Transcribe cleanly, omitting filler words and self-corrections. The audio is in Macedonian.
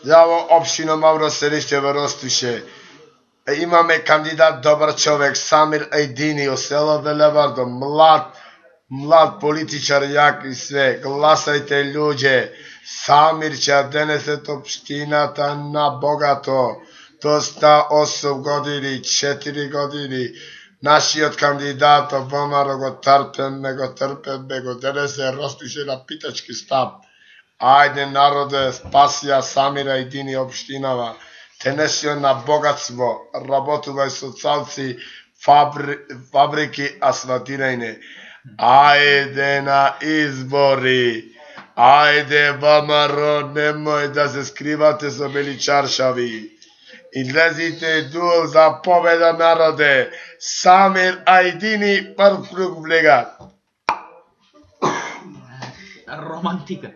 Ја во општина Мавро Селиште во Ростише имаме кандидат добар човек Самир Ајдини од село Велевардо, млад политичар, јак и све. Гласајте луѓе. Самир ќе денесе општината на богато. До 108 години, 4 години. Нашиот кандидат ВМРО го трпеме, го денесе Ростише на питачки стап. Ајде народе, спасија Самир Ајдини општинава. Денесе на богатство, работувај социјалци, фабрики, асфалтирање. Ајде на избори. Ајде ВМРО, немој да се скривате со бели чаршави. Излезите дул за победа народе. Самир Ајдини прв круг влега. Романтика.